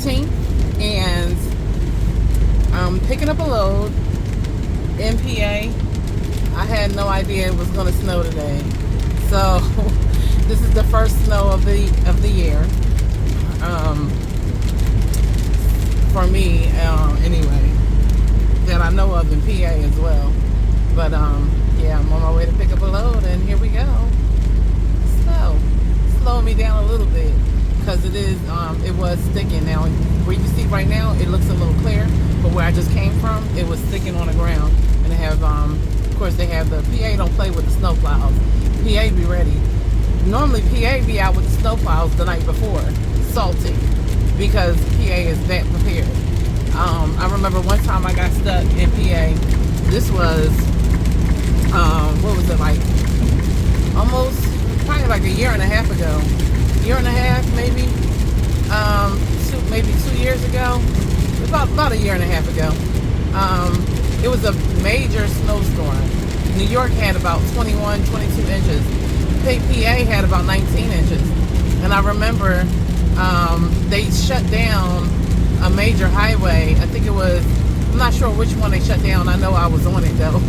15th, and I'm picking up a load in PA. I had no idea it was going to snow today, so this is the first snow of the year for me, anyway, that I know of in PA as well. But yeah, I'm on my way to pick up a load, and here we go. Snow, slowing me down a little bit because it was sticking. Now where you see right now, it looks a little clear, but where I just came from, it was sticking on the ground. And they have, of course, they have the PA don't play with the snow plows. PA be ready. Normally PA be out with the snow plows the night before, salting, because PA is that prepared. I remember one time I got stuck in PA. This was, what was it, like almost, probably like a year and a half ago. Year and a half, maybe. Maybe 2 years ago. About a year and a half ago. It was a major snowstorm. New York had about 21, 22 inches. PA had about 19 inches. And I remember they shut down a major highway. I think it was, I'm not sure which one they shut down. I know I was on it though.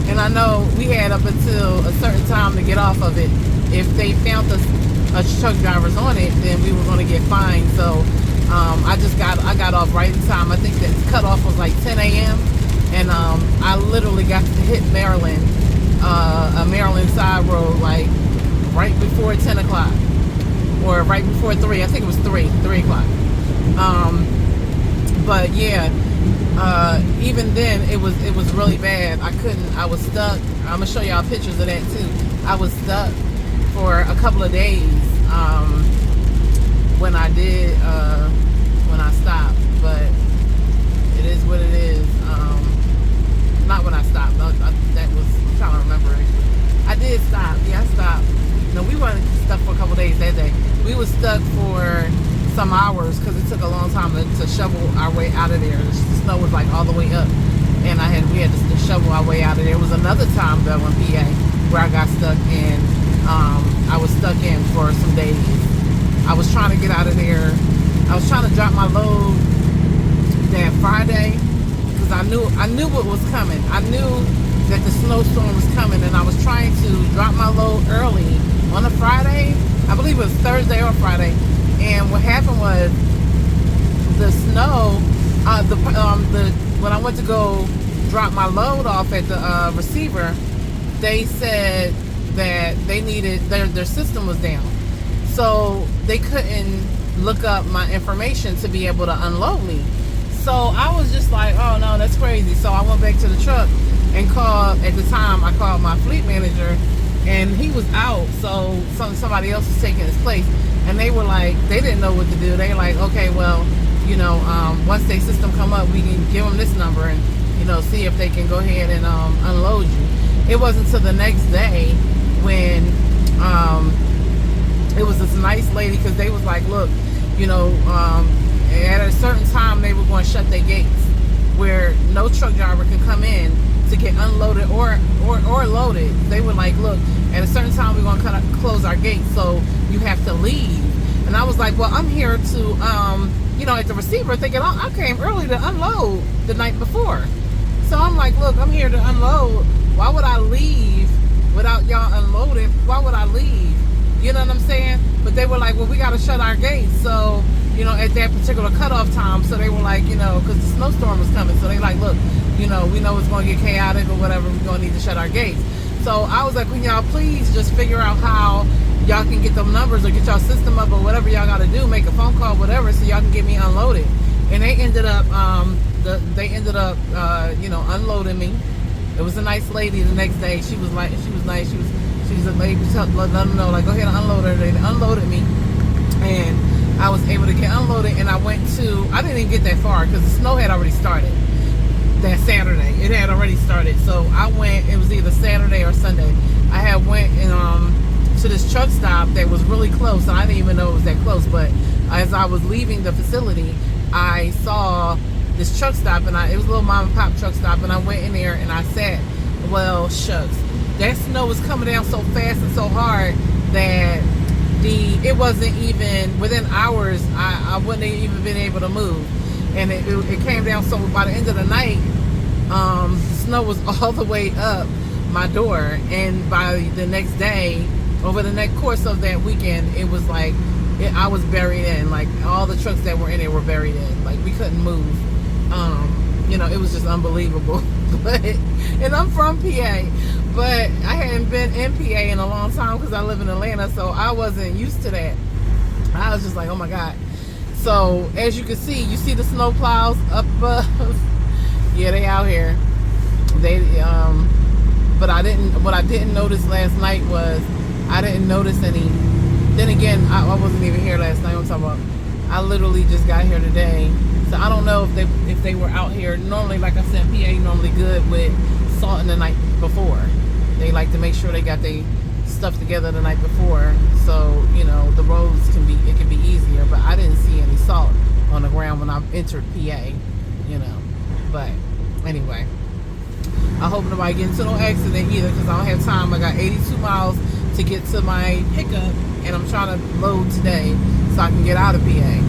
And I know we had up until a certain time to get off of it. If they found us truck drivers on it, then we were going to get fined. So I got off right in time. I think the cutoff was like 10 a.m. And I literally got to hit Maryland, a Maryland side road, like right before 10 o'clock or right before 3. I think it was 3 o'clock. But yeah, even then it was really bad. I was stuck. I'm gonna show y'all pictures of that too. I was stuck for a couple of days when I stopped, but it is what it is. Not when I stopped. That was, I'm trying to remember it. I did stop. Yeah, I stopped. No, we weren't stuck for a couple of days that day. We were stuck for some hours because it took a long time to shovel our way out of there. The snow was like all the way up, and we had to shovel our way out of there. It was another time though in PA where I got stuck, and I was stuck in for some days. I was trying to get out of there. I was trying to drop my load that Friday because I knew what was coming. I knew that the snowstorm was coming, and I was trying to drop my load early on a Friday. I believe it was Thursday or Friday. And what happened was the snow, when I went to go drop my load off at the receiver, they said that they needed, their system was down. So they couldn't look up my information to be able to unload me. So I was just like, oh no, that's crazy. So I went back to the truck and called, at the time I called my fleet manager, and he was out, so somebody else was taking his place. And they were like, they didn't know what to do. They were like, okay, well, once their system come up, we can give them this number and, see if they can go ahead and unload you. It wasn't until the next day when it was this nice lady, because they was like, look, at a certain time they were going to shut their gates where no truck driver can come in to get unloaded or loaded. They were like, look, at a certain time we're going to close our gates, so you have to leave. And I was like, well, I'm here to at the receiver, thinking I came early to unload the night before. So I'm like, look, I'm here to unload. Why would I leave without y'all unloading? Why would I leave? You know what I'm saying? But they were like, well, we got to shut our gates. So, at that particular cutoff time. So they were like, because the snowstorm was coming. So they like, look, we know it's going to get chaotic or whatever. We're going to need to shut our gates. So I was like, can y'all please just figure out how y'all can get them numbers or get y'all system up or whatever y'all got to do, make a phone call, whatever, so y'all can get me unloaded. And they ended up, unloading me. It was a nice lady the next day. She was nice. She was a lady. Let them know, like, go ahead and unload her. They unloaded me, and I was able to get unloaded. And I didn't even get that far because the snow had already started that Saturday. It had already started. So I went, it was either Saturday or Sunday. I had went to this truck stop that was really close, and I didn't even know it was that close. But as I was leaving the facility, I saw this truck stop, and it was a little mom and pop truck stop, and I went in there and I sat. Well, shucks, that snow was coming down so fast and so hard that it wasn't even within hours. I wouldn't have even been able to move, and it came down. So by the end of the night, snow was all the way up my door, and by the next day, over the next course of that weekend, it was like I was buried in. Like all the trucks that were in it were buried in. Like we couldn't move. It was just unbelievable. And I'm from PA, but I hadn't been in PA in a long time because I live in Atlanta, so I wasn't used to that. I was just like, oh my God. So as you can see, you see the snow plows up above. Yeah, they out here. They but what I didn't notice last night was I didn't notice any. Then again, I wasn't even here last night. I'm talking about I literally just got here today. So I don't know if they were out here. Normally, like I said, PA normally good with salting the night before. They like to make sure they got their stuff together the night before, so the roads can be easier. But I didn't see any salt on the ground when I entered PA. But anyway, I hope nobody get into no accident either, because I don't have time. I got 82 miles to get to my pickup, and I'm trying to load today so I can get out of PA.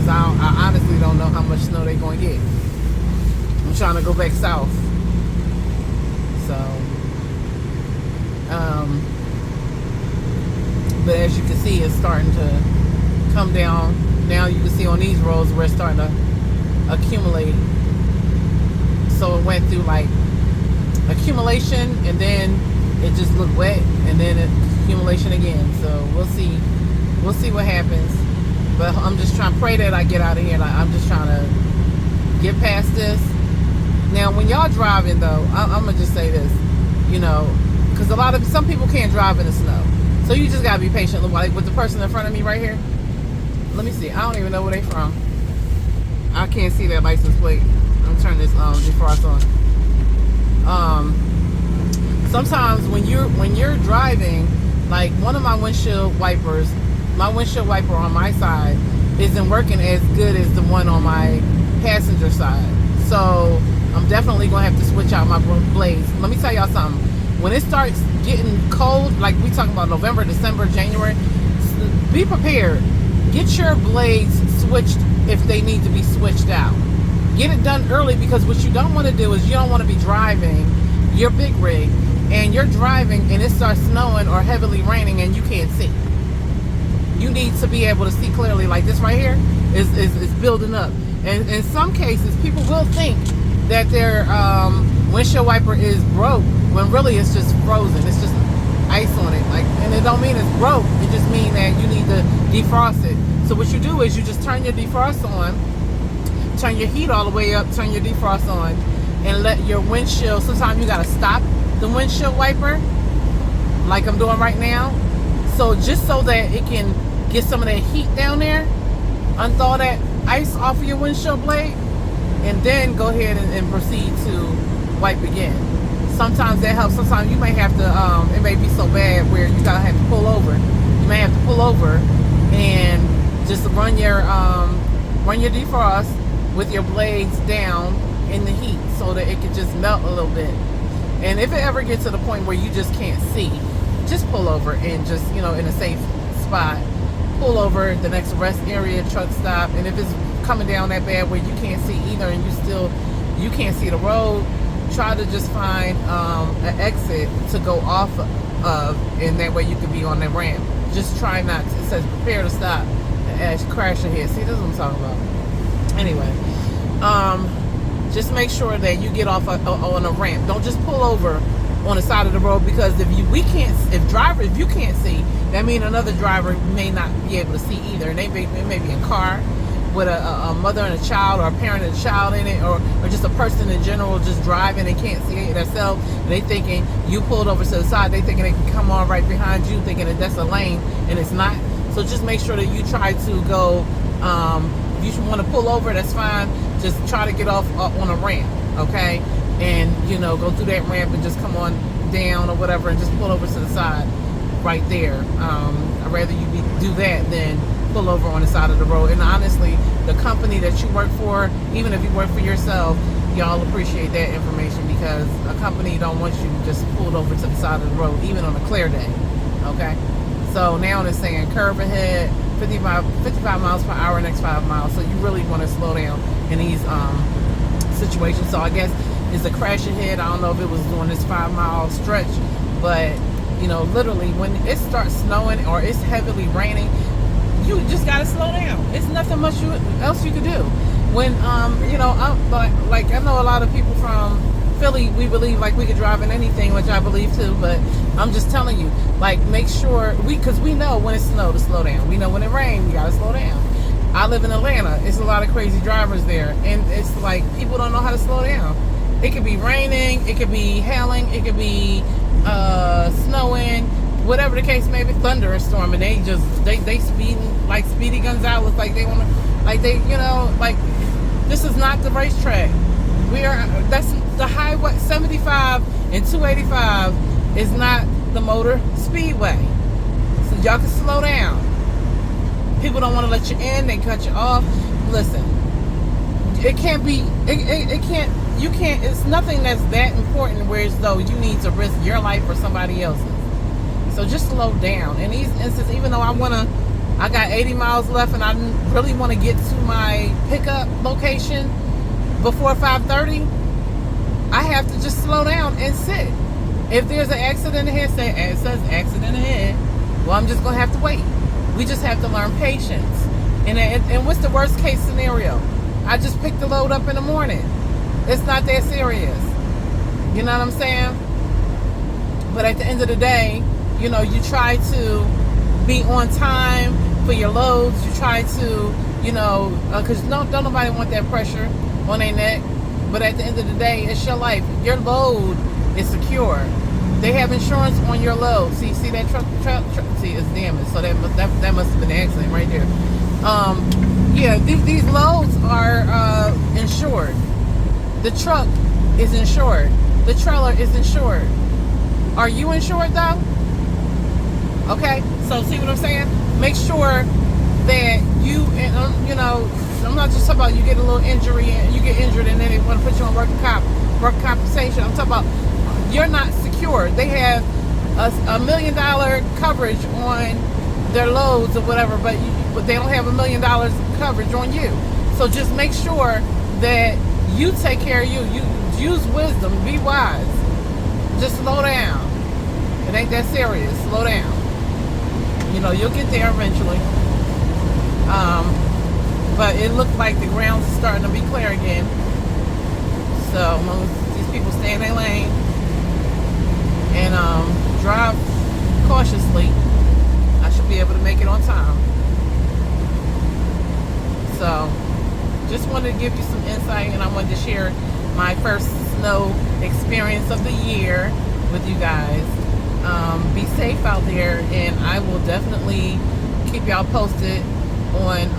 I honestly don't know how much snow they're going to get. I'm trying to go back south. So, but as you can see, it's starting to come down. Now you can see on these roads where it's starting to accumulate. So it went through like accumulation, and then it just looked wet, and then accumulation again. So we'll see what happens. But I'm just trying to pray that I get out of here. Like, I'm just trying to get past this. Now, when y'all driving, though, I'm going to just say this, because some people can't drive in the snow. So you just got to be patient. Like with the person in front of me right here. Let me see. I don't even know where they from. I can't see that license plate. I'm going to turn this defrost on. Sometimes when you're driving, like one of my windshield wipers, my windshield wiper on my side isn't working as good as the one on my passenger side. So I'm definitely going to have to switch out my blades. Let me tell y'all something. When it starts getting cold, like we talking about November, December, January, be prepared. Get your blades switched if they need to be switched out. Get it done early, because what you don't want to do is you don't want to be driving your big rig and you're driving and it starts snowing or heavily raining and you can't see. You need to be able to see clearly. Like this right here is building up, and in some cases people will think that their windshield wiper is broke when really it's just frozen. It's just ice on it. Like, and it don't mean it's broke. It just means that you need to defrost it. So what you do is you just turn your defrost on, turn your heat all the way up, turn your defrost on, and let your windshield. Sometimes you gotta stop the windshield wiper, like I'm doing right now. So just so that it can get some of that heat down there, unthaw that ice off of your windshield blade, and then go ahead and proceed to wipe again. Sometimes that helps. Sometimes you may have to, it may be so bad where you gotta have to pull over. You may have to pull over and just run your defrost with your blades down in the heat so that it can just melt a little bit. And if it ever gets to the point where you just can't see, just pull over and just, in a safe spot, pull over the next rest area, truck stop. And if it's coming down that bad where you can't see either and you can't see the road, try to just find an exit to go off of, and that way you can be on the ramp. Just try not to, it says prepare to stop and crash ahead. See, this is what I'm talking about. Anyway, just make sure that you get off on a ramp. Don't just pull over on the side of the road, because if you can't see, that means another driver may not be able to see either. And it may be a car with a mother and a child, or a parent and a child in it, or just a person in general just driving and can't see it themselves. They thinking you pulled over to the side. They thinking they can come on right behind you, thinking that that's a lane, and it's not. So just make sure that you try to go. If you want to pull over, that's fine. Just try to get off on a ramp, okay? And go through that ramp and just come on down or whatever, and just pull over to the side right there. I'd rather you do that than pull over on the side of the road. And honestly, the company that you work for, even if you work for yourself, y'all appreciate that information, because a company don't want you just pulled over to the side of the road, even on a clear day, okay? So now it's saying curve ahead, 55 miles per hour next 5 miles. So you really want to slow down in these situations. So I guess it's a crash ahead. I don't know if it was doing this 5-mile stretch, but you know, literally when it starts snowing or it's heavily raining, you just gotta slow down. It's nothing much else you could do. When you know, like I know a lot of people from Philly, we believe like we could drive in anything, which I believe too, but I'm just telling you, like, make sure because we know when it snows to slow down. We know when it rains, you gotta slow down. I live in Atlanta. It's a lot of crazy drivers there, and it's like people don't know how to slow down. It could be raining, it could be hailing, it could be snowing, whatever the case may be, thunderstorm, and they speeding like Speedy Gonzalez, like they want to, like they, you know, like this is not the racetrack. That's the highway. 75 and 285 is not the motor speedway, so y'all can slow down. People don't want to let you in, they cut you off. Listen, it can't be, it can't, you can't, it's nothing that's that important where as though you need to risk your life or somebody else's. So just slow down. In these instances, even though I got 80 miles left and I really want to get to my pickup location before 5:30, I have to just slow down and sit. If there's an accident ahead, it says accident ahead, well, I'm just going to have to wait. We just have to learn patience. And what's the worst case scenario? I just picked the load up in the morning. It's not that serious. You know what I'm saying? But at the end of the day, you know, you try to be on time for your loads. You try to, you know, because don't nobody want that pressure on their neck. But at the end of the day, it's your life. Your load is secure. They have insurance on your load. See that truck? See, it's damaged. So that must have been an accident right there. Yeah, these loads are insured. The truck is insured. The trailer is insured. Are you insured though? Okay, so see what I'm saying? Make sure that you know, I'm not just talking about you get a little injury and you get injured and then they want to put you on work compensation. I'm talking about you're not secure. They have a $1 million coverage on their loads or whatever, but they don't have $1 million coverage on you. So just make sure that you take care of you. You use wisdom. Be wise. Just slow down. It ain't that serious. Slow down. You know, you'll get there eventually. But it looked like the ground's starting to be clear again. So as long as these people stay in their lane and drive cautiously, I should be able to make it on time. So just wanted to give you some insight, and I wanted to share my first snow experience of the year with you guys. Be safe out there, and I will definitely keep y'all posted on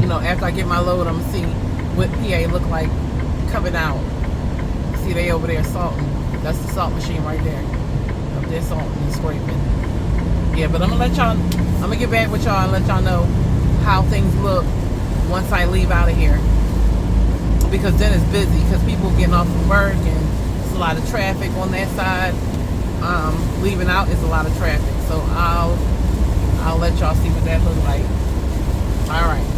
you know, after I get my load, I'm gonna see what PA look like coming out. See, they over there salting. That's the salt machine right there. Up there salting and scraping. Yeah, but I'm gonna get back with y'all and let y'all know how things look once I leave out of here, because then it's busy because people getting off from work and there's a lot of traffic on that side. Leaving out is a lot of traffic, so I'll let y'all see what that looks like. All right.